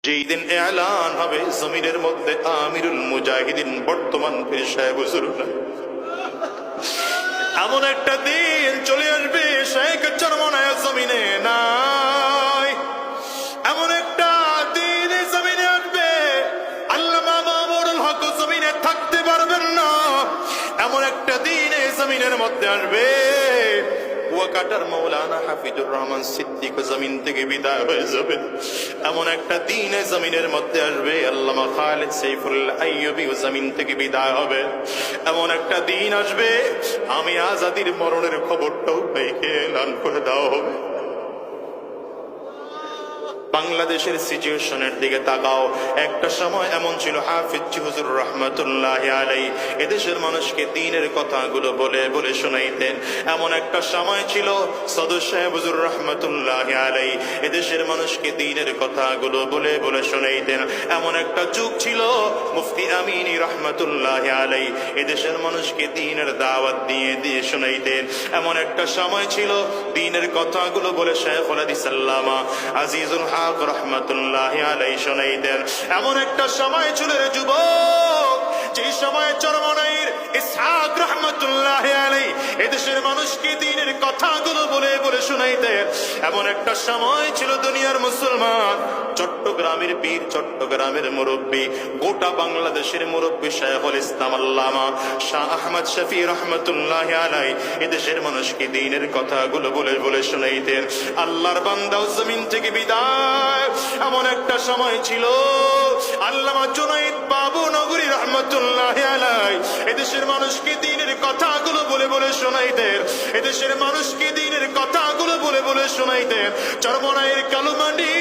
যেই দিন এলান হবে জমিনের মধ্যে আমিরুল মুজাহিদিন বর্তমান পীর সাহেব হুজুর এমন একটা দিন চলে আসবে শেখ চরমনায় জমিনে নাই। এমন একটা দিন জমিনে আসবে আল্লামা মামুনুল হক জমিনে থাকতে পারবেন না। এমন একটা দিন জমিনের মধ্যে আসবে ওয়াকাটার মাওলানা হাফিজুর রহমান সিদ্দিক জমিন থেকে বিদায় হয়ে যাবে। এমন একটা দিন জমিনের মধ্যে আসবে আল্লামা খালিদ সাইফুল্লাহ আইয়ুবী জমিন থেকে বিদায় হবে। এমন একটা দিন আসবে আমি আজাদির মরণের খবরটাও পেয়ে এলান করে দেওয়া হবে। বাংলাদেশের সিচুয়েশনের দিকে তাকাও। একটা সময় এমন ছিল হাফিজ হুজুর রহমাতুল্লাহি আলাইহি এদেশের মানুষকে দ্বীনের কথাগুলো বলে বলে শোনাইতেন। এমন একটা সময় ছিল সদর সাহেব হুজুর রহমাতুল্লাহি আলাইহি এদেশের মানুষকে দ্বীনের কথাগুলো বলে বলে শোনাইতেন। এমন একটা যুগ ছিল মুফতি আমিনী রহমাতুল্লাহি আলাইহি এদেশের মানুষকে দ্বীনের দাওয়াত দিয়ে দিয়ে শোনাইতেন। এমন একটা সময় ছিল দ্বীনের কথাগুলো বলে শাইখুল হাদিস আল্লামা আজিজুল হক রহমাতুল্লাহি আলাইহি শোনাইতেন। এমন একটা সময় ছিল রে যুবক, যে সময় চরমনাইর ইসহাক রহমাতুল্লাহি আলাইহি এদেশের মানুষকে দ্বীনের কথাগুলো বলে বলে শোনাইতেন। এমন একটা সময় ছিল দুনিয়ার মুসলমান, চট্টগ্রামের পীর, চট্টগ্রামের মুরব্বী, গোটা বাংলাদেশের মুরব্বী শাইখুল ইসলাম আল্লামা শাহ আহমদ শফি রহমাতুল্লাহি আলাইহি এদেশের মানুষকে দ্বীনের কথাগুলো বলে বলে শোনাইতেন। আল্লাহর বান্দাও জমিন থেকে বিদায়। এমন একটা সময় ছিল আল্লামা জুনাইদ বাবু নগরী রহমাতুল্লাহি আলাইহি এদেশের মানুষকে দ্বীনের কথাগুলো বলে বলে শোনাইতেন। এদেশের মানুষকে দ্বীনের কথাগুলো বলে বলে শোনাইতেন। চরমনাইয়ের কালুমানি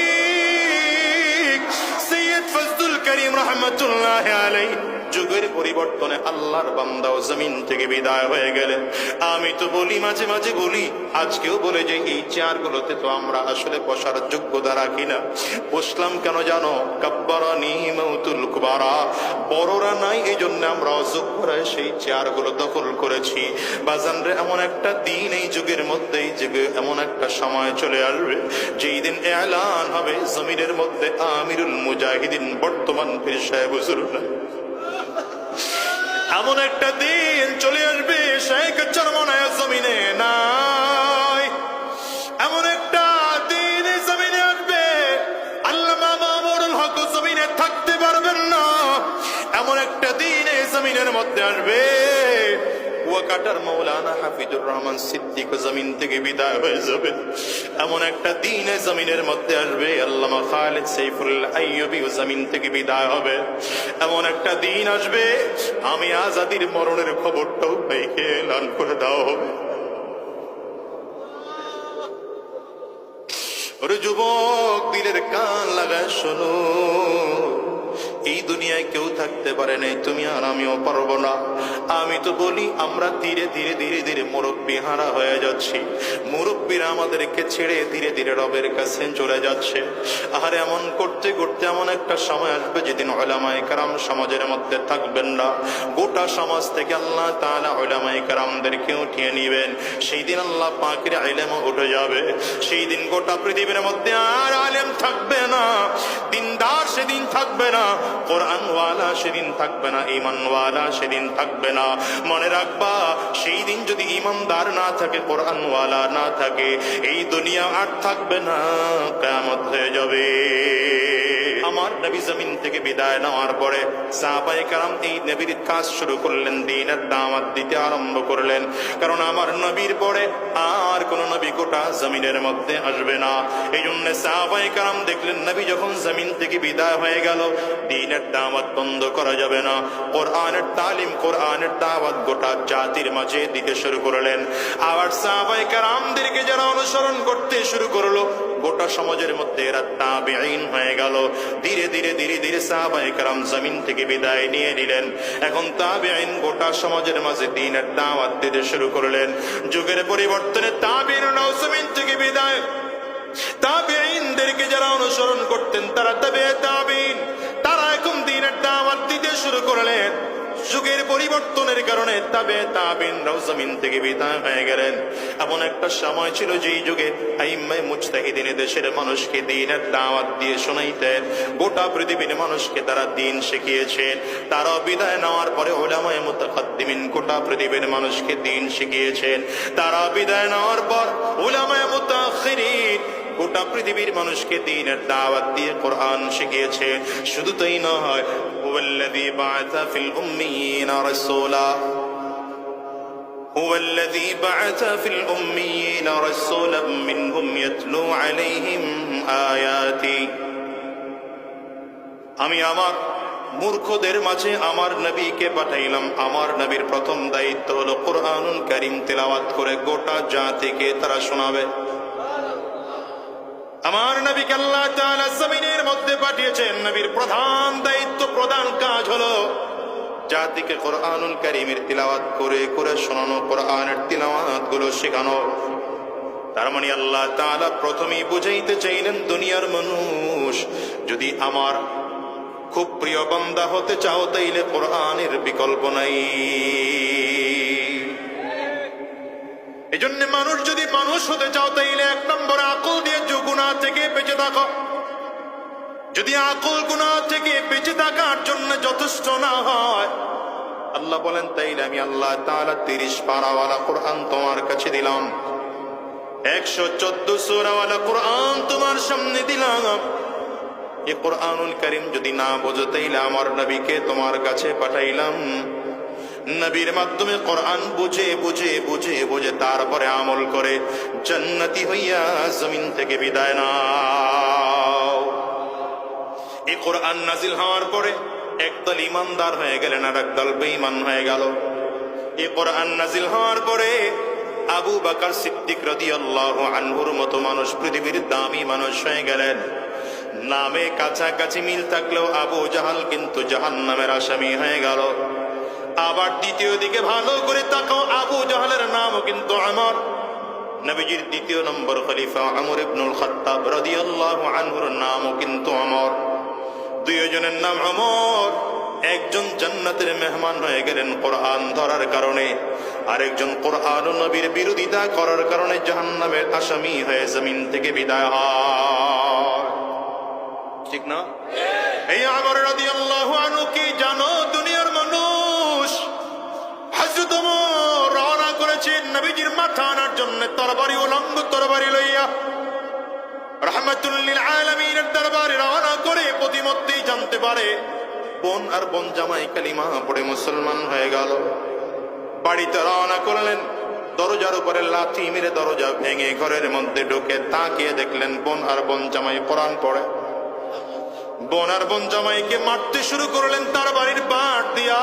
সৈয়দ ফজলুল করিম রহমাতুল্লাহি আলাইহি যুগের পরিবর্তনে আল্লাহর বান্দাও জমিন থেকে বিদায় হয়ে গেলেন। আমি তো বলি, মাঝে মাঝে বলি, আজকেও বলে যে এই চেয়ারগুলোতে তো আমরা আসলে বসার যোগ্যতা রাখি না। বসলাম কেন জানো? কাব্বারানি মাউতুল কুবারা, বড়রা নাই এই জন্য আমরা অযোগ্যরা সেই চেয়ারগুলো দখল করেছি। বাজানরে এমন একটা দিন এই যুগের মধ্যে, এই যুগে এমন একটা সময় চলে আসবে যেই দিন এলান হবে জমিনের মধ্যে আমিরুল মুজাহিদিন বর্তমান পীর সাহেব হুজুর। এমন একটা দিন চলে আসবে শেখ চরমনায় জমিনে নাই। এমন একটা দিন জমিনে আসবে আল্লামা মামুনুল হক জমিনে থাকতে পারবেন না। এমন একটা দিন জমিনের মধ্যে আসবে ওয়াকাটার মাওলানা হাফিজুর রহমান সিদ্দিক জমিন থেকে বিদায় হয়ে যাবে। এমন একটা দিন জমিনের মধ্যে আসবে আল্লামা খালিদ সাইফুল্লাহ আইয়ুবী জমিন থেকে বিদায় হবে। এমন একটা দিন আসবে আমি আজাদির মরণের খবরটাও পেয়ে এলান করে দেওয়া হবে। ওরে যুবক, দিলের কান লাগায় শোনো, এই দুনিয়ায় কেউ থাকতে পারে নাই, তুমি আর আমিও পারবো না। আমি তো বলি আমরা ধীরে ধীরে ধীরে ধীরে মুরব্বী হারা হয়ে যাচ্ছি। মুরব্বীরা আমাদেরকে ছেড়ে ধীরে ধীরে রবের কাছে চলে যাচ্ছে। আর এমন করতে করতে এমন একটা সময় আসবে যেদিন উলামায়ে কেরাম সমাজের মধ্যে থাকবেন না। গোটা সমাজ থেকে আল্লাহ তাআলা উলামায়ে কেরামদেরকে উঠিয়ে নিবেন। সেই দিন আল্লাহ পাকের ইলমও উঠে যাবে। সেই দিন গোটা পৃথিবীর মধ্যে আর আলেম থাকবে না, দিনদার সেদিন থাকবে না, কোরআনওয়ালা সেদিন থাকবে না, ঈমানওয়ালা সেদিন থাকবে না। মনে রাখবা, সেই দিন যদি ঈমানদার না থাকে, কোরআনওয়ালা না থাকে, এই দুনিয়া আর থাকবে না, কিয়ামত হয়ে যাবে। আমার নবী জমিন থেকে বিদায় নেওয়ার পরে সাহাবায়ে কেরাম এই নবীর কাজ শুরু করলেন, দ্বীনের দাওয়াত দিতে আরম্ভ করলেন। কারণ আমার নবীর পরে আর কোন নবী গোটা জমিনের মধ্যে আসবে না। এই জন্য সাহাবায়ে কেরাম দেখলেন নবী যখন জমিন থেকে বিদায় হয়ে গেল, দ্বীনের দাওয়াত বন্ধ করা যাবে না। কোরআনের তালিম, কোরআনের দাওয়াত গোটা জাতির মাঝে দিতে শুরু করলেন। আবার সাহাবায়ে কেরামদেরকে যারা অনুসরণ করতে শুরু করলো, গোটা সমাজের মধ্যে এরা তাবেঈন হয়ে গেল। ধীরে ধীরে ধীরে ধীরে সাহাবায়ে কেরাম জমিন থেকে বিদায় নিয়ে নিলেন। এখন তাবেঈন গোটা সমাজের মাঝে দ্বীনের দাওয়াত দিতে শুরু করলেন। যুগের পরিবর্তনে তাবেঈনরাও জমিন থেকে বিদায়। তাবেঈনদেরকে যারা অনুসরণ করতেন তারা তাবেঈন, তারা এখন দ্বীনের দাওয়াত দিতে শুরু করলেন। যুগের পরিবর্তনের কারণে তাবেঈনরাও জমিন থেকে বিদায় হয়ে গেলেন। এমন একটা সময় ছিল যেই যুগে আইম্মায়ে মুজতাহিদিন দেশের মানুষকে দ্বীনের দাওয়াত দিয়ে শোনাইতেন, গোটা পৃথিবীর মানুষকে তারা দ্বীন শিখিয়েছেন। তারা বিদায় নেওয়ার পরে উলামায়ে মুতাকাদ্দিমিন গোটা পৃথিবীর মানুষকে দ্বীন শিখিয়েছেন। তারা বিদায় নেওয়ার পর উলামায়ে মুতাআখিরিন গোটা পৃথিবীর মানুষকে দ্বীনের দাওয়াত দিয়ে কোরআন শিখিয়েছে। শুধু তাই নয়, হুয়াল্লাযী বা'আসা ফিল উম্মিয়িনা রাসূলা হুয়াল্লাযী বা'আসা ফিল উম্মিয়িনা রাসূলাম মিনহুম ইয়াতলু আলাইহিম আয়াতি। আমি আমার মূর্খদের মাঝে আমার নবীকে পাঠাইলাম। আমার নবীর প্রথম দায়িত্ব হলো কোরআনুল কারীম তেলাওয়াত করে গোটা জাতিকে তারা শোনাবে। আমার নবীকে আল্লাহ তাআলা জমিনের মধ্যে পাঠিয়েছেন। নবীর প্রধান দায়িত্ব, প্রধান কাজ হলো জাতিকে কোরআনুল কারীমের তিলাওয়াত করে করে শোনানো, কোরআনের তিলাওয়াত গুলো শেখানো। তার মানে আল্লাহ তাআলা প্রথমেই বুঝাইতে চাইলেন, দুনিয়ার মানুষ, যদি আমার খুব প্রিয় বান্দা হতে চাও তাইলে কোরআনের বিকল্প নাই। এজন্য মানুষ যদি মানুষ হতে চাও তাইলে এক নম্বর আকল দিয়ে গুনাহ থেকে বেঁচে থাকো। যদি আকল গুনাহ থেকে বেঁচে থাকার জন্য যথেষ্ট না হয়, আল্লাহ বলেন তাইলে আমি আল্লাহ তাআলা 30 পারাওয়ালা কোরআন তোমার কাছে দিলাম, 114 সূরাওয়ালা কোরআন তোমার সামনে দিলাম। এই কোরআনুল কারীম যদি না বোঝো তাইলে আমার নবীকে তোমার কাছে পাঠাইলাম। নবীর মাধ্যমে কোরআন বুঝে বুঝে বুঝে বুঝে তারপরে আমল করে জান্নাতি হইয়া জমিন থেকে বিদায় নাও। এই কোরআন নাজিল হওয়ার পরে একদল ইমানদার হয়ে গেলেন আর একদল বেঈমান হয়ে গেল। এই কোরআন নাজিল হওয়ার পরে আবু বকর সিদ্দিক রাদিয়াল্লাহু আনহুর মতো মানুষ পৃথিবীর দামি মানুষ হয়ে গেলেন। নামে কাছাকাছি মিল থাকলেও আবু জাহাল কিন্তু জাহান্নামের আসামি হয়ে গেল। আবার দ্বিতীয় দিকে ভালো করে তাকাও, আবু জাহালের নামও কিন্তু আমর। নবীজির দ্বিতীয় নম্বর খলিফা আমর ইবনুল খাত্তাব রাদিয়াল্লাহু আনহুর নামও কিন্তু আমর। দুইজনের নাম আমর। একজন জান্নাতের মেহমান হয়ে গেলেন কোরআন ধরার কারণে, আরেকজন কোরআন ও নবীর বিরোধিতা করার কারণে জাহান্নামের আসামি হয়ে জমিন থেকে বিদায় হয়। ঠিক না? এই আমর রাদিয়াল্লাহু আনহু কি জানো? দুনিয়ার মানুষ, হযরত ওমর রওনা করেছেন নবীজির মাথা আনার জন্য তরবারি, উলঙ্গ তরবারি লইয়া রাহমাতুল লিল আলামিনের দরবারে রওনা করে প্রতিমধ্যেই জানতে পারে বোন আর বোন জামাই কালিমা পড়ে মুসলমান হয়ে গেল। বাড়িতে রওনা করলেন, দরজার উপরে লাথি মেরে দরজা ভেঙে ঘরের মধ্যে ঢুকে তাকিয়ে দেখলেন বোন আর বোন জামাই কোরআন পড়ে। বোন আর বোন জামাইকে মারতে শুরু করলেন তার বাড়ির বাট দিয়া।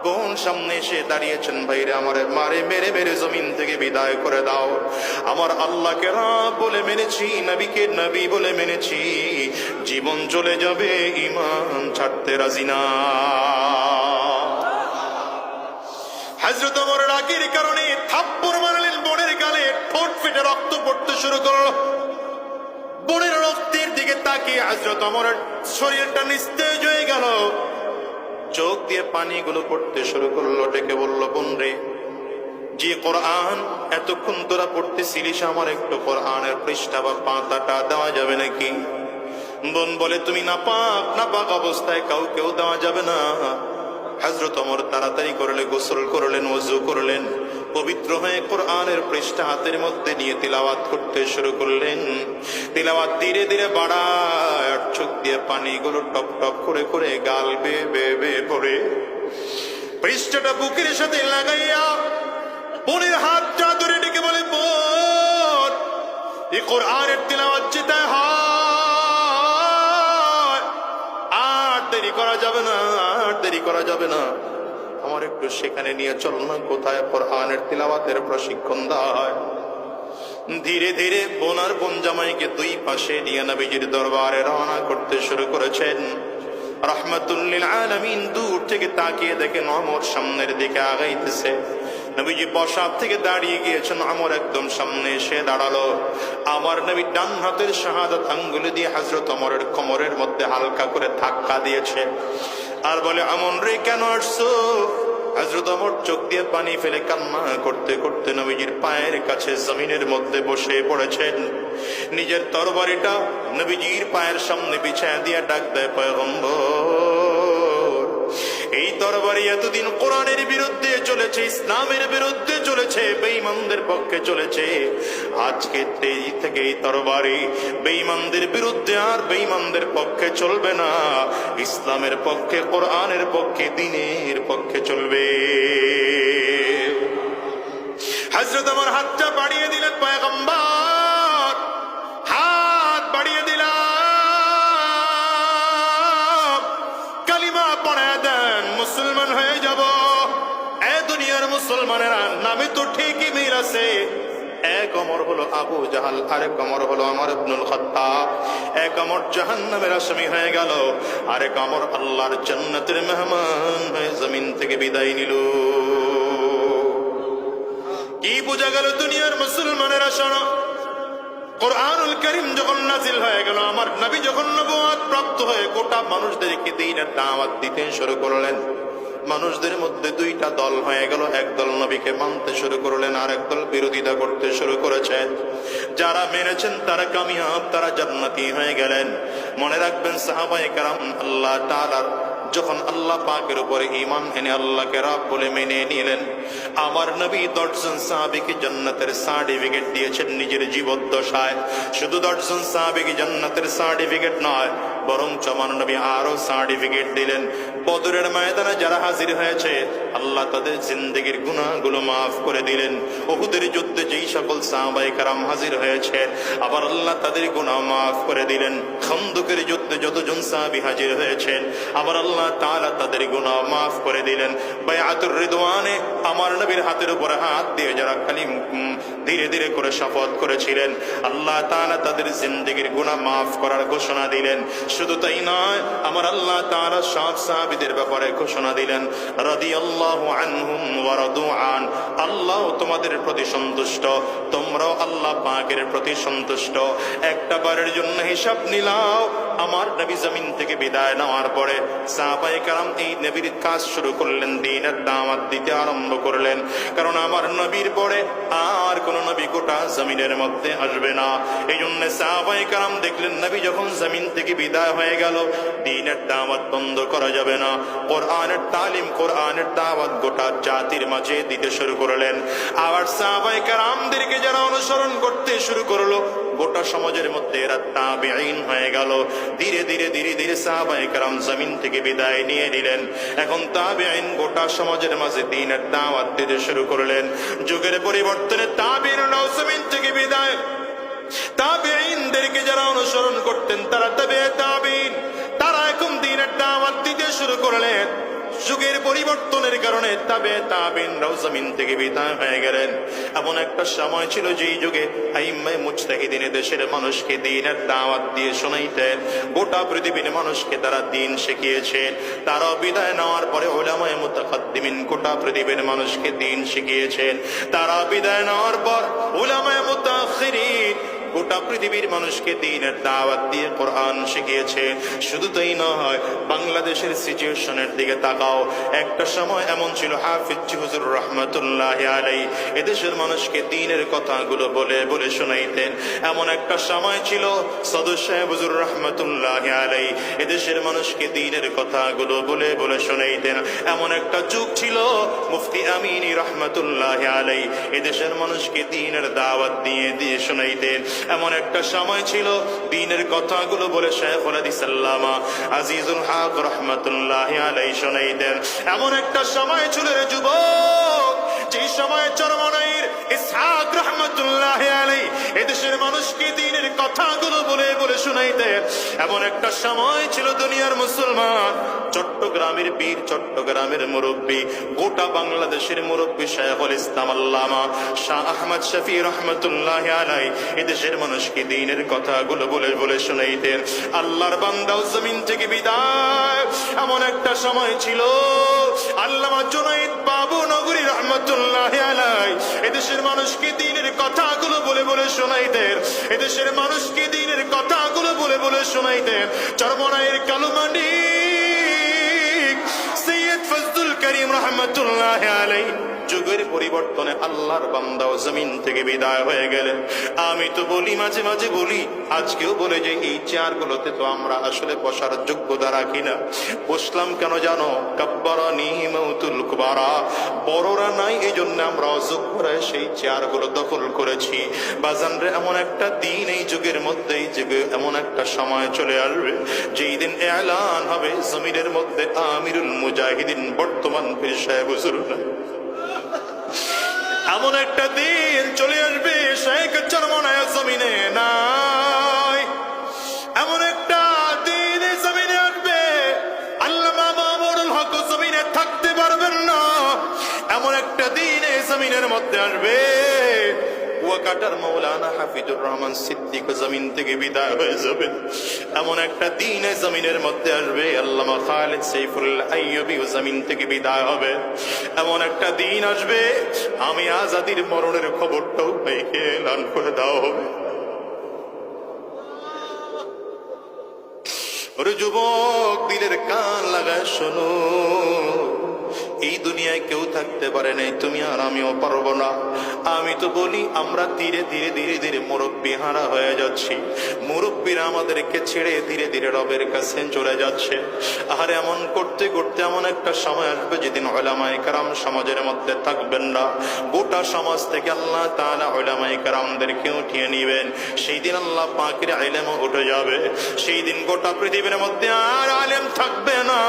বোন সামনে এসে দাঁড়িয়েছেন, ভাইরে আমারে মারে মেরে মেরে জমিন থেকে বিদায় করে দাও। আমার আল্লাহকে রব বলে মেনেছি, নবীকে নবী বলে মেনেছি, জীবন চলে যাবে ঈমান ছাড়তে রাজি না। হযরত ওমর রাগের কারণে থাপ্পড় মারলেন বোনের গালে, ঠোঁট ফেটে রক্ত পড়তে শুরু করলো। বোনের রক্তের দিকে তাকিয়ে হযরত ওমরের শরীরটা নিস্তেজ হয়ে গেল, চোখ দিয়ে পানিগুলো পড়তে শুরু করলো। ডেকে বলল, বোন রে, যে কোরআন এতক্ষণ তোরা পড়তেছিলিস, আমার একটু কোরআনের পৃষ্ঠা বা পাতাটা দেওয়া যাবে নাকি? বোন বলে, তুমি নাপাক অবস্থায় কাউকেও দেওয়া যাবে না। হযরত ওমর তাড়াতাড়ি করলে গোসল করলেন, ওযু করলেন, পবিত্র হয়ে কোরআনের পৃষ্ঠা হাতের মধ্যে নিয়ে তিলাওয়াত করতে শুরু করলেন। তিলাওয়াত ধীরে ধীরে বাড়ায়, চোখ দিয়ে পানিগুলো টপ টপ করে করে গাল বেয়ে বেয়ে বেয়ে পড়ে। পৃষ্ঠাটা বুকের সাথে লাগাইয়া বোনের হাতটা ধরে ডেকে বলে, বোন, এই কোরআনের তিলাওয়াত যেতে হয়, আর দেরি করা যাবে না, আর দেরি করা যাবে না, আমার একটু সেখানে নিয়ে চল না, কোথায় কোরআনের তিলাওয়াতের প্রশিক্ষণ দেওয়া হয়। ধীরে ধীরে বোন আর বোন জামাইকে দুই পাশে নিয়ে নবীজির দরবারে রওনা করতে শুরু করেছেন। রাহমাতুল লিল আলামিন দূর থেকে তাকিয়ে দেখেন ওমর সামনের দিকে আগাইতেছে। নবীজি বসার থেকে দাঁড়িয়ে গিয়েছেন, ওমর একদম সামনে এসে দাঁড়ালো। আমার নবী ডান হাতের শাহাদাত আঙ্গুল দিয়ে হযরত ওমরের কোমরের মধ্যে হালকা করে ধাক্কা দিয়েছে। আর বলে আমন রে কেন আসছো? হযরত ওমর চোখ দিয়ে পানি ফেলে কান্না করতে করতে নবীজির পায়ের কাছে জমিনের মধ্যে বসে পড়েছেন। নিজের তরবারিটা নবীজির পায়ের সামনে বিছায়া দিয়ে ডাক দেয়, পয়গম্বর, এই তরবারি এতদিন কোরআনের বিরুদ্ধে চলেছে, ইসলামের বিরুদ্ধে চলেছে, বেঈমানদের পক্ষে চলেছে। আজকে থেকে এই তরবারি বেঈমানদের বিরুদ্ধে আর বেঈমানদের পক্ষে চলবে না, ইসলামের পক্ষে, কোরআনের পক্ষে, দ্বীনের পক্ষে চলবে। হযরত ওমর হাতটা বাড়িয়ে দিলেন, পয়গম্বর হাত বাড়িয়ে দিলাম, কালিমা পড়ে দেন, মুসলমান হয়ে যাব। এ দুনিয়ার মুসলমানেরা নামে তো ঠিকই মিল আছে, এক ওমর হলো আবু জাহাল, আরেক ওমর হলো ওমর ইবনুল খাত্তাব। এক ওমর জাহান্নামের আসামি হয়ে গেল, আরেক ওমর আল্লাহর জান্নাতের মেহমান হয়ে জমিন থেকে বিদায় নিল। কি বোঝা গেল দুনিয়ার মুসলমানেরা? শোনো, কোরআনুল কারীম যখন নাজিল হয়ে গেল, আমার নবী যখন নবুয়ত প্রাপ্ত হয়ে গোটা মানুষদেরকে দ্বীনের দাওয়াত দিতে শুরু করলেন, মানুষদের মধ্যে দুইটা দল হয়ে গেল। এক দল নবীকে মানতে শুরু করলেন, আর এক দল বিরোধিতা করতে শুরু করেছে। যারা মেনেছেন তারা কামিয়াব, তারা জান্নাতি হয়ে গেলেন। মনে রাখবেন সাহাবায়ে কেরাম আল্লাহ তাআলার যখন আল্লাহ পাকের উপরে ঈমান এনে আল্লাহকে রব বলে মেনে নিলেন, আমার নবী 10 জন সাহাবীকে জান্নাতের সার্টিফিকেট দিয়েছেন নিজের জীবদ্দশায়। শুধু 10 জন সাহাবীকে জান্নাতের সার্টিফিকেট নয়, বরং আমার নবী আরো সার্টিফিকেট দিলেন। বদরের ময়দানে যারা হাজির হয়েছে, আল্লাহ তাদের জিন্দেগির গুনাহগুলো মাফ করে দিলেন। উহুদের যুদ্ধে যেই সকল সাহাবায়ে কেরাম হাজির হয়েছে, আবার আল্লাহ তাদের গুনাহ মাফ করে দিলেন। খন্দকের যুদ্ধে যতজন সাহাবী হাজির হয়েছেন, আবার আল্লাহ তাআলা তাদের গুনাহ মাফ করে দিলেন। বায়াতুর রিদওয়ানে আমার নবীর হাতের উপরে হাত দিয়ে যারা ধীরে ধীরে করে শপথ করেছিলেন, আল্লাহ তাআলা তাদের জিন্দেগির গুনাহ মাফ করার ঘোষণা দিলেন। শুধু তাই নয়, আমার আল্লাহ তাআলা সব সাহাবীদের ব্যাপারে ঘোষণা দিলেন, রাদিয়াল্লাহু আনহুম ওয়া রাদু আন, আল্লাহ তোমাদের প্রতি সন্তুষ্ট, তোমরাও আল্লাহ পাকের প্রতি সন্তুষ্ট। একটা বারের জন্য হিসাব নিলাও, আমার নবী জমিন থেকে বিদায় নেওয়ার পরে সাহাবায়ে কেরাম এই নবীর কাজ শুরু করলেন, দ্বীনের দাওয়াত দিতে আরম্ভ করলেন। কারণ আমার নবীর পরে আর কোন নবী গোটা জমিনের মধ্যে আসবে না। এই জন্য সাহাবায়ে কেরাম দেখলেন নবী যখন জমিন থেকে বিদায় হয়ে গেল, দ্বীনের দাওয়াত বন্ধ করা যাবে না। কোরআনের তালিম, কোরআনের দাওয়াত গোটা জাতির মাঝে দিতে শুরু করলেন। আবার সাহাবায়ে কেরামদেরকে যারা অনুসরণ করতে শুরু করলো, গোটা সমাজের মধ্যে এরা তাবেঈন হয়ে গেল। ধীরে ধীরে ধীরে ধীরে সাহাবায়ে কেরাম জমিন থেকে বিদায় নিয়ে নিলেন। এখন তাবেঈন গোটা সমাজের মাঝে দ্বীনের দাওয়াত দিতে শুরু করলেন। যুগের পরিবর্তনে তাবেঈনরাও জমিন থেকে বিদায়। তাবেঈনদেরকে যারা অনুসরণ করতেন, তারা তাবেঈন, তারা এখন দ্বীনের দাওয়াত দিতে শুরু করলেন। যুগের পরিবর্তনের কারণে তাবেঈনরাও জমিন থেকে বিদায় হয়ে গেলেন। এমন একটা সময় ছিল যেই যুগে আইম্মায়ে মুজতাহিদিন দেশের মানুষকে দ্বীনের দাওয়াত দিয়ে শোনাইতেন। গোটা পৃথিবীর মানুষকে তারা দ্বীন শিখিয়েছেন। তারা বিদায় নেওয়ার পরে উলামায়ে মুতাকাদ্দিমিন গোটা পৃথিবীর মানুষকে দ্বীন শিখিয়েছেন। তারা বিদায় নেওয়ার পর উলামায়ে মুতাআখিরিন গোটা পৃথিবীর মানুষকে দ্বীনের দাওয়াত দিয়ে কোরআন শিখিয়েছে। শুধু তাই নয়, বাংলাদেশের সিচুয়েশনের দিকে তাকাও। একটা সময় এমন ছিল, হাফিজ হুজুর রহমাতুল্লাহি আলাইহি এদেশের মানুষকে দ্বীনের কথাগুলো বলে বলে শোনাইতেন। এমন একটা সময় ছিল, সদর সাহেব হুজুর রহমাতুল্লাহি আলাইহি এদেশের মানুষকে দ্বীনের কথাগুলো বলে বলে শোনাইতেন। এমন একটা যুগ ছিল, মুফতি আমিনী রহমাতুল্লাহি আলাইহি এদেশের মানুষকে দ্বীনের দাওয়াত দিয়ে দিয়ে শোনাইতেন। এমন একটা সময় ছিল, দ্বীনের কথাগুলো বলে শাইখুল হাদিস আল্লামা আজিজুল হক রাহমাতুল্লাহি আলাইহি শোনাইতেন। এমন একটা সময় ছিল রে যুবক, যে সময় চরমনাইর ইসহাক রাহমাতুল্লাহি আলাইহি এদেশের মানুষকে দ্বীনের কথাগুলো বলে বলে শোনাইতেন। এমন একটা সময় ছিল দুনিয়ার মুসলমান, চট্টগ্রামের বীর, চট্টগ্রামের মুরব্বী, গোটা বাংলাদেশের মুরব্বী শাইখুল ইসলাম আল্লামা শাহ আহমদ শফি রহমাতুল্লাহি আলাইহি এদেশের মানুষকে দ্বীনের কথাগুলো বলে বলে শোনাইতেন। আল্লাহর বান্দাও জমিন থেকে বিদায়। এমন একটা সময় ছিল, আল্লামা জুনাইদ বাবু নগরী রহমাতুল্লাহি আলাইহি এদেশের মানুষকে দ্বীনের কথাগুলো বলে বলে শোনাইতেন। এদেশের মানুষকে দ্বীনের কথাগুলো বলে বলে শোনাইতেন। চরমনাইয়ের কালুমানি করিম রহমতুল্লাহ আলাইহি যুগের পরিবর্তনে আল্লাহর বান্দাও জমিন থেকে বিদায় হয়ে গেলেন। আমি তো বলি, মাঝে মাঝে বলি, আজকেও বলে যে এই চেয়ারগুলোতে তো আমরা আসলে বসার যোগ্যতা রাখি না। বসলাম কেন জানো? কাব্বারানি মাউতুল কুবারা, বড়রা নাই এই জন্য আমরা অযোগ্যরা সেই চেয়ারগুলো দখল করেছি। বাজানরে, এমন একটা দিন এই যুগের মধ্যে, এই যুগে এমন একটা সময় চলে আসবে যেই দিন এলান হবে জমিনের মধ্যে আমিরুল মুজাহিদিন বর্তমান পীর সাহেব হুজুর নাই। এমন একটা দিন চলে আসবে শেখ চরমনায় জমিনে নাই। এমন একটা দিন এই জমিনে আসবে আল্লামা মামুনুল হক জমিনে থাকতে পারবেন না। এমন একটা দিন এই জমিনের মধ্যে আসবে ওয়াকাটার মাওলানা হাফিজুর রহমান সিদ্দিক জমিন থেকে বিদায় হয়ে যাবে। এমন একটা দিন এই জমিনের মধ্যে আসবে আল্লামা খালিদ সাইফুল্লাহ আইয়ুবী জমিন থেকে বিদায় হবে। এমন একটা দিন আসবে আমি আজাদির মরণের খবরটাও মেয়েকে এলান করে দেওয়া হবে। ওরে যুবক, দিলের কান লাগায় শোনো, এই দুনিয়ায় কেউ থাকতে পারে নাই, তুমি আর আমিও পারবো না। আমি তো বলি আমরা ধীরে ধীরে ধীরে ধীরে মুরব্বী হারা হয়ে যাচ্ছি। মুরব্বীরা আমাদেরকে ছেড়ে ধীরে ধীরে রবের কাছে চলে যাচ্ছে। আর এমন করতে করতে এমন একটা সময় আসবে যেদিন উলামায়ে কেরাম সমাজের মধ্যে থাকবেন না। গোটা সমাজ থেকে আল্লাহ তাআলা উলামায়ে কেরামদেরকে উঠিয়ে নিবেন। সেই দিন আল্লাহ পাকের ইলম উঠে যাবে। সেই দিন গোটা পৃথিবীর মধ্যে আর আলেম থাকবে না,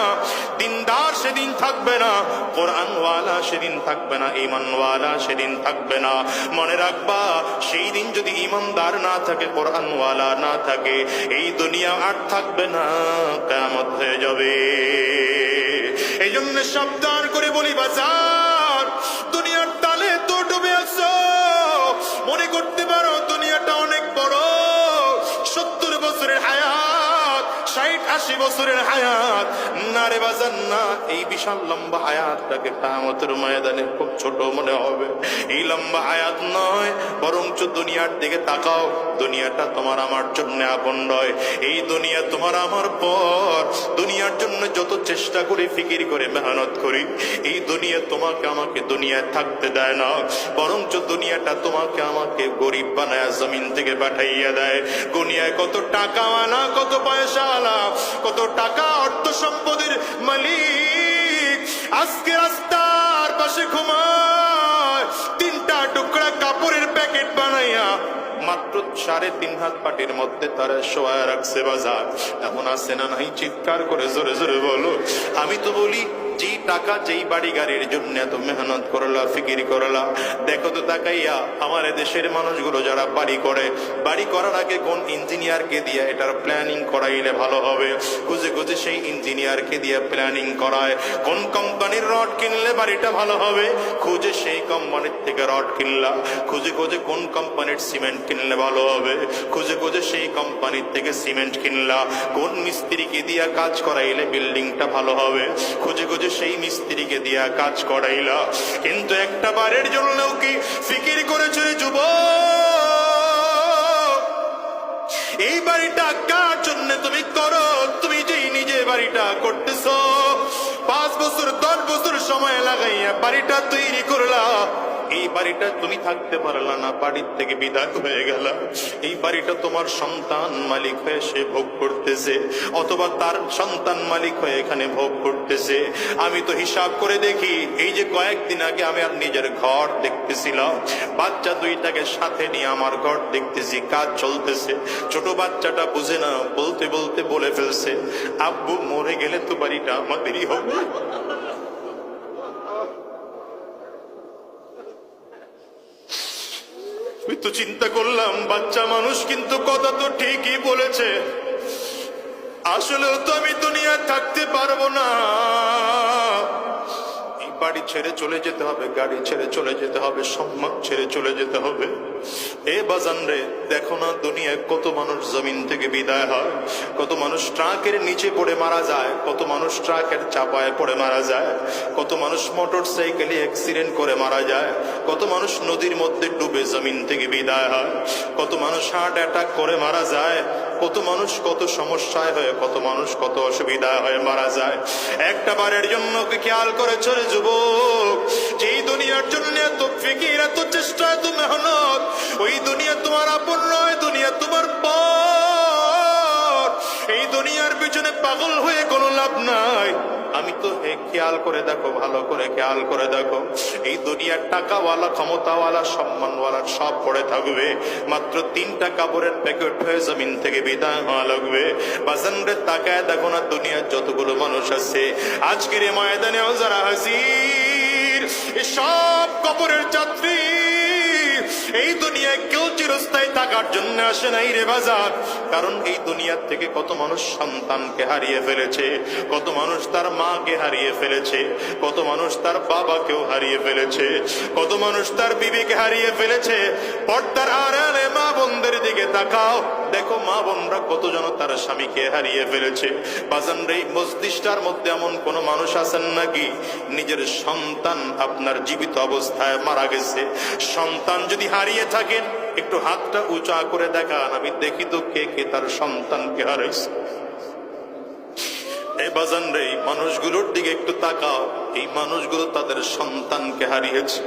দিনদার সেদিন থাকবে না, কোরআনওয়ালা সেদিন থাকবে না, ঈমানওয়ালা সেদিন থাকবে না। মনে রাখবা, সেই দিন যদি ঈমানদার না থাকে, কোরআনওয়ালা না থাকে, এই দুনিয়া আর থাকবে না, কিয়ামত হয়ে যাবে। এই জন্য সাবধান করে বলি বাজার, দুনিয়ার তালে তো ডুবে আছো, মনে করতে পারো দুনিয়াটা অনেক বড়। 70 বছরের হায়াত, 60-80 বছরের হায়াত না রে বাজার না। এই বিশাল লম্বা হায়াতটাকে কিয়ামতের ময়দানে খুব ছোট মনে হবে। এই লম্বা হায়াত নয়, বরঞ্চ দুনিয়ার দিকে তাকাও। দুনিয়াটা তোমার আমার জন্য আপন নয়। এই দুনিয়া তোমার আমার পর। দুনিয়ার জন্য যত চেষ্টা করে, ফিকির করে, মেহনত করি, এই দুনিয়া তোমাকে আমাকে দুনিয়ায় থাকতে দেয় না, বরঞ্চ দুনিয়াটা তোমাকে আমাকে গরিব বানায় জমিন থেকে পাঠাইয়া দেয়। দুনিয়ায় কত টাকাওয়ালা, কত পয়সাওয়ালা, কত টাকা অর্থ সম্পদের মালিক আজকে রাস্তার পাশে ঘুমায়, 3টা টুকরা কাপড়ের প্যাকেট বানাইয়া মাত্র 3.5 হাত পাটির মধ্যে তারা শোয়া রাখছে। বাজার এমন আছে না নাই? চিৎকার করে জোরে জোরে বলো। আমি তো বলি, যেই টাকা, যেই বাড়ি গাড়ির জন্য এত মেহনত করলা, ফিকির করলা, দেখো তো তাকাইয়া আমার দেশের মানুষগুলো যারা বাড়ি করে, বাড়ি করার আগে কোন ইঞ্জিনিয়ারকে দিয়ে এটার প্ল্যানিং করাইলে ভালো হবে, খুঁজে খুঁজে সেই ইঞ্জিনিয়ারকে দিয়ে প্ল্যানিং করায়। কোন কোম্পানির রড কিনলে বাড়িটা ভালো হবে, খুঁজে সেই কোম্পানির থেকে রড কিনলা। খুঁজে খুঁজে কোন কোম্পানির সিমেন্ট কিনলে ভালো হবে, খুঁজে খুঁজে সেই কোম্পানির থেকে সিমেন্ট কিনলা। কোন মিস্ত্রিকে দিয়া কাজ করাইলে বিল্ডিংটা ভালো হবে, খুঁজে খুঁজে সেই মিস্ত্রিকে দিয়া কাজ করাইলা। কিন্তু একটা বারের জন্যও কি ফিকির করেছো যুবক? এই বাড়িটা কার জন্য তুমি করো? তুমি যেই নিজে বাড়িটা করতেছো, 5 বছর 10 বছর সময় লাগাইয়া বাড়িটা তৈরি করলা, এই বাড়িটা তুমি থাকতে পারলা না, বাড়ির থেকে বিদায় হয়ে গেল। এই বাড়িটা তোমার সন্তান মালিক হয়ে সে ভোগ করতেছে, অথবা তার সন্তান মালিক হয়ে এখানে ভোগ করতেছে। আমি তো হিসাব করে দেখি, এই যে কয়েকদিন আগে আমি আর নিজের ঘর দেখতেছিলাম, বাচ্চা 2টাকে সাথে নিয়ে আমার ঘর দেখতেছি, কাজ চলতেছে। ছোট বাচ্চাটা বুঝে না, বলতে বলতে বলে ফেলছে, আব্বু মরে গেলে তো বাড়িটা আমাদেরই হবে। তো চিন্তা করলাম, বাচ্চা মানুষ কিন্তু কথা তো ঠিকই বলেছে। আসলেও তো আমি দুনিয়ায় থাকতে পারবো না। এই বাড়ি ছেড়ে চলে যেতে হবে, গাড়ি ছেড়ে চলে যেতে হবে, সম্মান ছেড়ে চলে যেতে হবে। এ বাজান রে, দেখো না দুনিয়ায় কত মানুষ জমিন থেকে বিদায় হয়, কত মানুষ ট্রাকের নিচে পড়ে মারা যায়, কত মানুষ ট্রাকের চাপায় পড়ে মারা যায়, কত মানুষ মোটর সাইকেলে অ্যাক্সিডেন্ট করে মারা যায়, কত মানুষ নদীর মধ্যে ডুবে জমিন থেকে বিদায় হয়, কত মানুষ হার্ট অ্যাটাক করে মারা যায়। কত মানুষ কত সমস্যায় হয়ে, কত মানুষ কত অসুবিধায় হয়ে মারা যায়। একটা বারের জন্য খেয়াল করে চলে যুবক, যেই দুনিয়ার জন্য এত ফিকির, এত চেষ্টা, এত মেহনত, ওই দুনিয়া তোমার আপন নয়, দুনিয়া তোমার পর। এই দুনিয়ার পিছনে পাগল হয়ে কোনো লাভ নাই। আমি তো খেয়াল করে দেখো, ভালো করে খেয়াল করে দেখো, এই দুনিয়ার টাকাওয়ালা, ক্ষমতাওয়ালা, সম্মানওয়ালা সব পড়ে থাকবে, মাত্র 3টা কাপড়ের প্যাকেট হয়ে জমিন থেকে বিদায় হওয়া লাগবে। বাজানরে তাকায় দেখো না, দুনিয়ার যতগুলো মানুষ আছে আজকের এই ময়দানেও যারা হাজির, সব কবরের যাত্রী। এই দুনিয়ায় কেউ চিরস্থায়ী থাকার জন্য আসে নাই রে বাজার। কারণ এই দুনিয়ার থেকে কত মানুষ সন্তানকে হারিয়ে ফেলেছে, কত মানুষ তার মাকে হারিয়ে ফেলেছে, কত মানুষ তার বাবাকেও হারিয়ে ফেলেছে, কত মানুষ তার বিবিকে হারিয়ে ফেলেছে। পর্দার আড়ালে মা বোনদের দিকে তাকাও, দেখো মা বোনরা কতজন তার স্বামীকে হারিয়ে ফেলেছে। বাজান রে, মস্তিষ্কটার মধ্যে এমন কোন মানুষ আছেন নাকি নিজের সন্তান আপনার জীবিত অবস্থায় মারা গেছে? সন্তান যদি হারিয়ে থাকেন, একটু হাতটা উঁচা করে দেখান, আমি দেখি তো কে কে তার সন্তানকে হারাইছে। এই বাজান রে, মানুষগুলোর দিকে একটু তাকাও, এই মানুষগুলো তাদের সন্তানকে হারিয়েছে।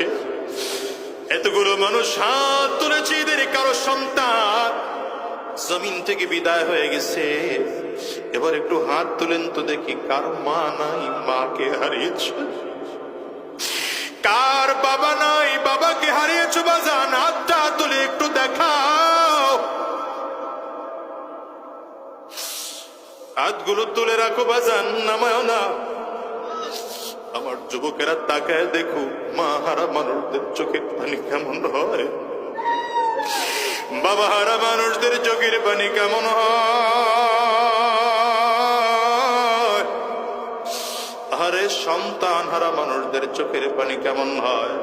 এতগুলো মানুষ হাত তুলেছে, এদের কারো সন্তান জমিন থেকে বিদায় হয়ে গেছে। এবার একটু হাত তুলেন তো দেখি, কার মা নাই, মাকে হারিয়েছে? কার বাবা নাই, বাবাকে হারিয়েছো? বাজান হাতটা তুলে একটু দেখাও, হাতগুলো তুলে রাখো বাজান, নামায় না। আমার যুবকেরা তাকায় দেখো, মা হারা মানুষদের চোখের পানি কেমন হয়, বাবা হারা মানুষদের চোখের পানি কেমন হয়, আরে সন্তান হারা মানুষদের চোখের পানি কেমন হয়।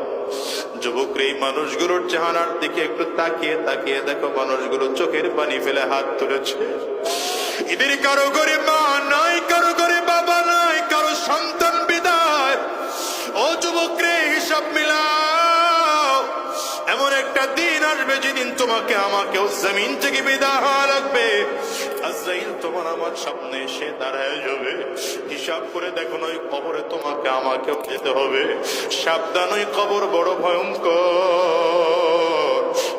যুবক, এই মানুষগুলোর চেহারার দিকে একটু তাকিয়ে তাকিয়ে দেখো, মানুষগুলো চোখের পানি ফেলে হাত তুলেছে। এদের কারো ঘরে মা নাই, কারো ঘরে বাবা নাই, কারো সন্তান বিদায়। ও যুবক রে, হিসাব মিলাও, এমন একটা দিন আসবে যেদিন তোমাকে আমাকেও জমিন থেকে বিদায় হওয়া লাগবে। আজরাইল তোমার আমার সামনে এসে দাঁড়ায় যাবে। হিসাব করে দেখো, ওই কবরে তোমাকে আমাকেও যেতে হবে। সাবধান, ওই কবর বড় ভয়ঙ্কর।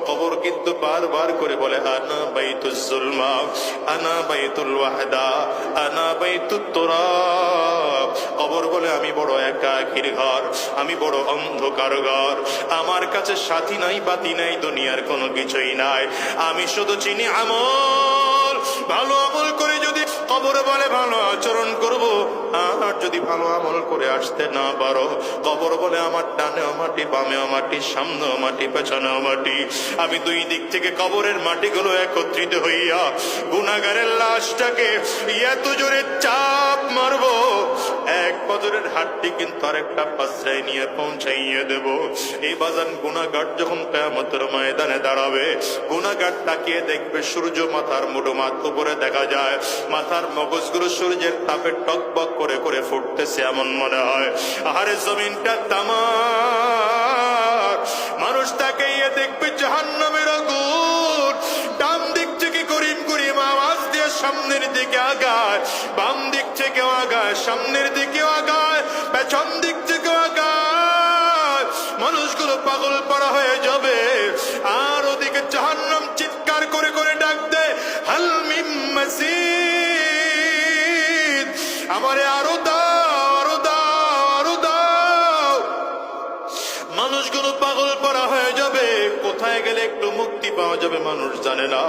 কবর কিন্তু বারবার করে বলে, আনা বাইতুল জুলমা, আনা বাইতুল ওয়াহদা, আনা বাইতুত তুরাব। কবর বলে, আমি বড় একাকির ঘর, আমি বড় অন্ধকার ঘর, আমার কাছে সাথী নাই, বাতি নাই, দুনিয়ার কোনো কিছুই নাই, আমি শুধু চিনি আমল। ভালো আমল করে যদি কবরে বলে ভালো আচরণ করব, আর যদি ভালো আমল করে আসতে না পারো, কবর বলে আমার ডানেও মাটি, বামেও মাটি, সামনেও মাটি, পেছনেও মাটি। আমি দুই দিক থেকে কবরের মাটিগুলো একত্রিত হইয়া গুনাহগারের লাশটাকে এত জোরে চাপ মারবো, এক বছরের হাড্ডি কিন্তু আরেকটা পাশায় নিয়ে পৌঁছাইয়ে দেব। এই বাজান, গুনাহগার যখন কিয়ামতের ময়দানে দাঁড়াবে, গুনাহগার তাকিয়ে দেখবে সূর্য মাথার মুঠো মাথ উপরে দেখা যায়, মাথার মগজগুলো সূর্যের তাপে টকবক করে করে ফুটতেছে এমন মনে হয়। আহারে জমিনটা তামার। মানুষ তাকাইয়ে দেখবে জাহান্নামের আগুন। ডান দিক থেকে করিম করিম আওয়াজ দিয়ে সামনের দিকে আগায়, বাম দিক থেকে আগায়, সামনের দিকে আগায়, পেছন দিক থেকে আগায়। মানুষগুলো পাগল পাড়া হয়ে যাবে। আর ওদিকে জাহান্নাম চিৎকার করে করে ডাক দেয়, হাল মিন মাজিদ, আমারে আরো দাও, আরো দাও, আরো দাও। মানুষগুলো পাগল পাড়া হয়ে যাবে। কোথায় গেলে একটু মুক্তি পাওয়া যাবে মানুষ জানে না।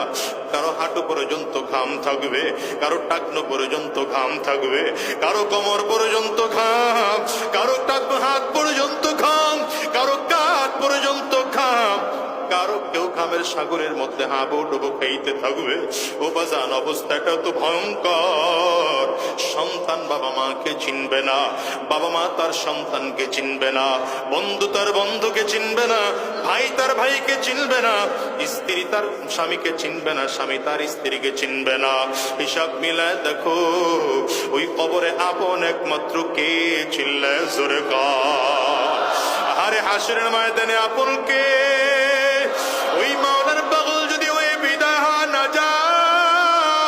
কারো হাঁটু পর্যন্ত ঘাম থাকবে, কারো টাকনো পর্যন্ত ঘাম থাকবে, কারো কোমর পর্যন্ত ঘাম, কারো টাকনো হাত পর্যন্ত ঘাম, কারো কাঁধ পর্যন্ত ঘাম, কারো কেউ ঘামের সাগরের মধ্যে হাবুডুবু খাইতে থাকবে। ও বাজান, অবস্থাটা তো ভয়ঙ্কর। সন্তান বাবা মাকে চিনবে না, বাবা মা তার সন্তানকে চিনবে না, বন্ধু তার বন্ধুকে চিনবে না, ভাই তার ভাইকে চিনবে না, স্ত্রী তার স্বামীকে চিনবে না, স্বামী তার স্ত্রীকে চিনবে না। হিসাব মিলায় দেখো, ওই কবরে আপন একমাত্র কে? চিল্লায় জোরে কর। আরে হাসরের ময়দানে আপন কে? ওই মাওলার পাগল যদি ওই বিদায় না যায়,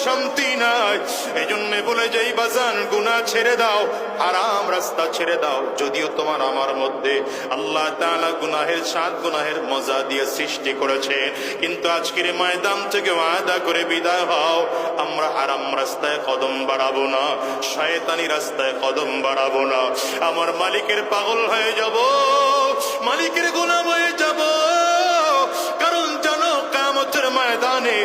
শান্তি নাই। এই জন্য বলে যাই বাজান, গুনাহ ছেড়ে দাও, হারাম রাস্তা ছেড়ে দাও। যদিও তোমার আমার মধ্যে আল্লাহ তাআলা গুনাহের সাত গুনাহের মজা দিয়ে সৃষ্টি করেছে, কিন্তু আজকের ময়দান থেকে ওয়াদা করে বিদায় হও, আমরা হারাম রাস্তায় কদম বাড়াবো না, শয়তানি রাস্তায় কদম বাড়াবো না। আমার মালিকের পাগল হয়ে যাব, মালিকের গোলাম হয়ে যাব। কারণ জানো, কিয়ামতের ময়দানে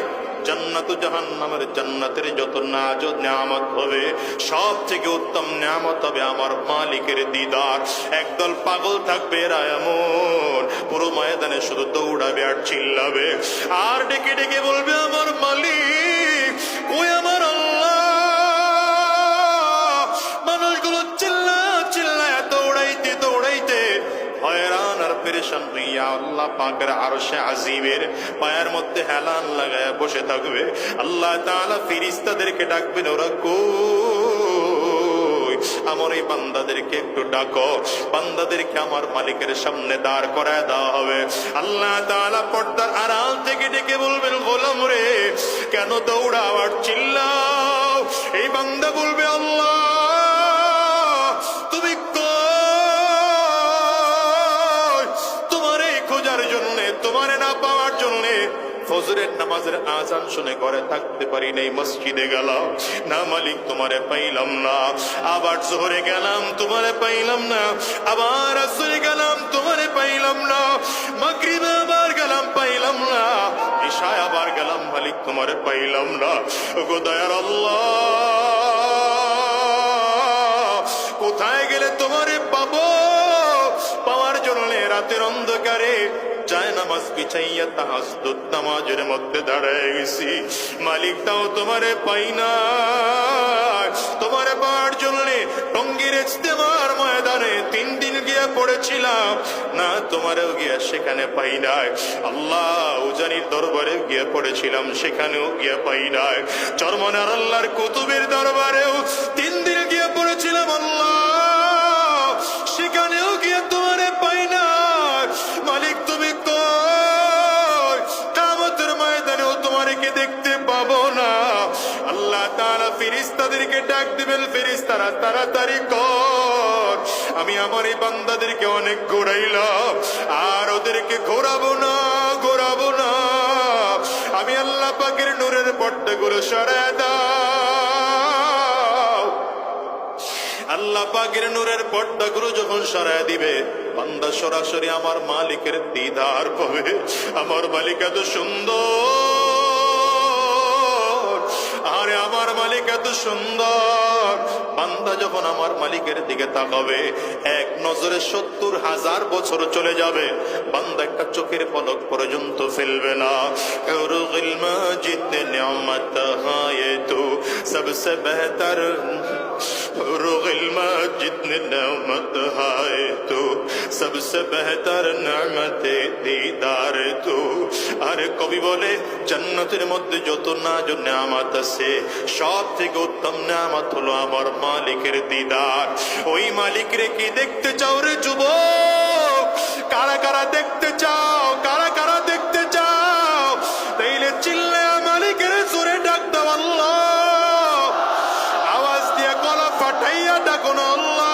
জান্নাত ও জাহান্নামের জান্নাতের যত নাজ ও নিয়ামত হবে, সব থেকে উত্তম নিয়ামত হবে আমার মালিকের দিদার। একদল পাগল থাকবে এরা এমন, পুরো ময়দানে শুধু দৌড়াবে আর চিল্লাবে আর ডেকে ডেকে বলবে, আমার মালিক কই, আমার আল্লাহ। মানুষগুলো চিল্লা চিল্লায় দৌড়াইতে দৌড়াইতে হয়রান আর পেরেশান হইয়া আল্লাহ পাকের আরশে আজিমের পায়ের মধ্যে হেলান লাগায় বসে থাকবে। আল্লাহ তাআলা ফেরেশতাদেরকে ডাকবেন, ওরা কই, আমার এই বান্দাদেরকে একটু ডাকো। বান্দাদেরকে আমার মালিকের সামনে দাঁড় করায় দেওয়া হবে। আল্লাহ তাআলা পর্দার আড়াল থেকে ডেকে বলবেন, গোলাম রে, কেন দৌড়াও আর চিল্লাও? এই বান্দা বলবে, আল্লাহ তুমি তোমারে না পাওয়ার জন্য ফজরের নামাজের আজান শুনে ঘরে থাকতে পারি নাই, মসজিদে গেলাম না মালিক, তোমারে পাইলাম না। আবার জোহরে গেলাম, তোমারে পাইলাম না। আবার আসরে গেলাম, তোমারে পাইলাম না। মাগরিবে আবার গেলাম, পাইলাম না। ইশায় আবার গেলাম, মালিক তোমারে পাইলাম না। ওগো দয়ার আল্লাহ, কোথায় গেলে তোমারে পাবো? পাওয়ার জন্য রাতের অন্ধকারে যায় নামাজ বিছাইয়া তাহাজ্জুদ নামাজের মধ্যে দাঁড়ায় গেছি, মালিক তাও তোমারে পাই না। তোমারে পাওয়ার জন্য টঙ্গীর ইজতেমার ময়দানে 3 দিন গিয়ে পড়েছিলাম না, তোমারেও গিয়া সেখানে পাই নাই। আল্লাহ উজানির দরবারে গিয়ে পড়েছিলাম, সেখানেও গিয়ে পাই নাই। চরমনার আল্লাহর কুতুবের দরবারেও 3 দিন গিয়ে পড়েছিলাম, আল্লাহ সেখানেও গিয়ে তোমারে পাই না। মালিক তুমি কই? কিয়ামতের ময়দানেও তোমাকে দেখতে পাবো না। আল্লাহ তাআলা ফেরেশতাদেরকে ডাক দিবেন, ফেরেশতারা তাড়াতাড়ি কর, আমি আমার এই বান্দাদেরকে অনেক ঘোরাইলাম, আর ওদেরকে ঘোরাবো না, ঘোরাবো না। আমি আল্লাহ পাকের নূরের পর্দাগুলো সরায় দাও। আল্লাহ পাকের নূরের পর্দাগুলো যখন সরায় দিবে, বান্দা সরাসরি আমার মালিকের দিদার পাবে। আমার মালিক এত সুন্দর, আরে আমার মালিক এত সুন্দর। বান্দা যখন আমার মালিকের দিকে তাকাবে, এক নজরে 70,000 বছর চলে যাবে, বান্দা একটা চোখের পলক পর্যন্ত ফেলবে না। রুগিল মাজিদ নিয়ামত হায়ে তু সবসে বেহতর, রুগিল মাজিদ নিয়ামত হায়ে তু সবসে বেহতর নিয়ামতে দিদার তু। আরে কবি বলে, জান্নাতের মধ্যে যত নাজ ও নিয়ামত আছে, সব থেকে উত্তম নিয়ামত হলো আমার মালিকের দিদার। ওই মালিকরে কি দেখতে চাও রে যুবক? কারা কারা দেখতে চাও? কারা কারা দেখতে চাও? তাইলে চিল্লায়া মালিকের জোরে ডাক দাও, আল্লাহ। আওয়াজ দিয়া গলা ফাটাইয়া ডাকো না, আল্লাহ।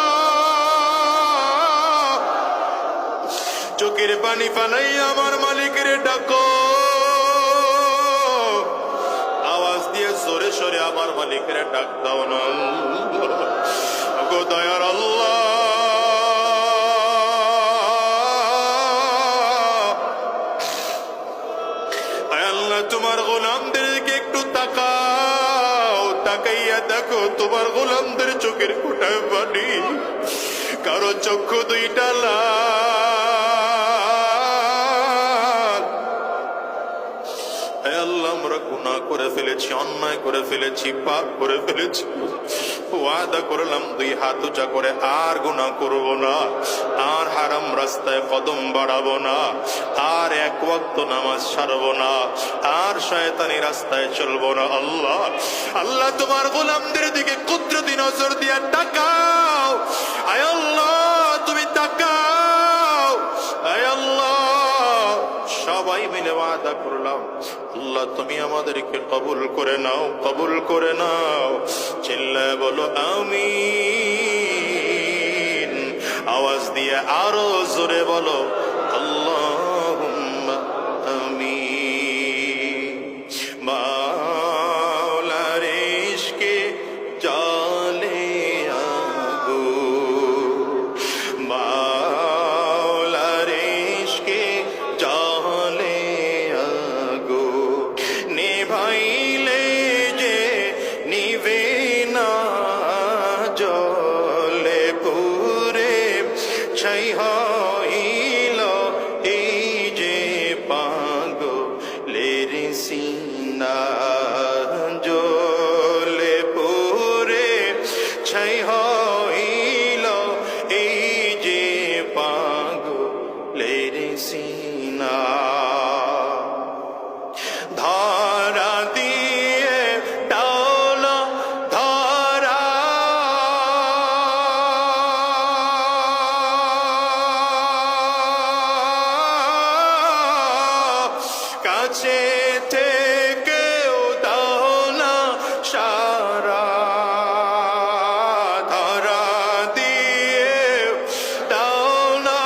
চোখের পানি ফালাইয়া আমার মালিকের ডাকো, আওয়াজ দিয়ে জোরে সরে আমার মালিকের ডাক দাও না, গো দয়ার আল্লাহ। আল্লাহ তোমার গোলামদেরকে একটু তাকাও, তাকাইয়া দেখো তোমার গোলামদের চোখের কোটায় পানি, কারো চক্ষু 2টা লাল। আল্লাহ আমরা গুনাহ করে ফেলেছি, অন্যায় করে ফেলেছি, পাপ করে ফেলেছি। ওয়াদা করলাম 2 হাত উঁচা করে আর গুনাহ করব না, আর হারাম রাস্তায় কদম বাড়াবো না, আর 1 ওয়াক্ত নামাজ ছাড়বো না, আর শয়তানি রাস্তায় চলবো না। আল্লাহ, আল্লাহ তোমার গোলামদের দিকে কুদরতি নজর দিয়া তাকাও। আয় আল্লাহ তুমি তাকাও, আয় আল্লাহ। সবাই সবাই মিলে ওয়াদা করলাম, আল্লাহ তুমি আমাদেরকে কবুল করে নাও, কবুল করে নাও। চিল্লায় বলো আমিন। আওয়াজ দিয়ে আরো জোরে বলো আল্লাহুম্মা আমিন। মাওলার ইশকে জালে আগো, মাওলার ইশকে জালে আগো, নেভাইলে যে নিভে না, জলে পুরে ছাই হইল এই যে পাগলের সিনা, জলে পুরে ছাই হইল এই যে পাগলের সিনা। ধরা দিয়ে ডাল ধরা, কাছে থেকেও দাও না সারা, ধরা দিয়ে দাও না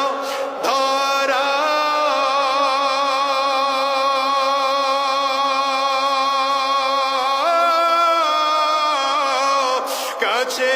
ধরা, কাছে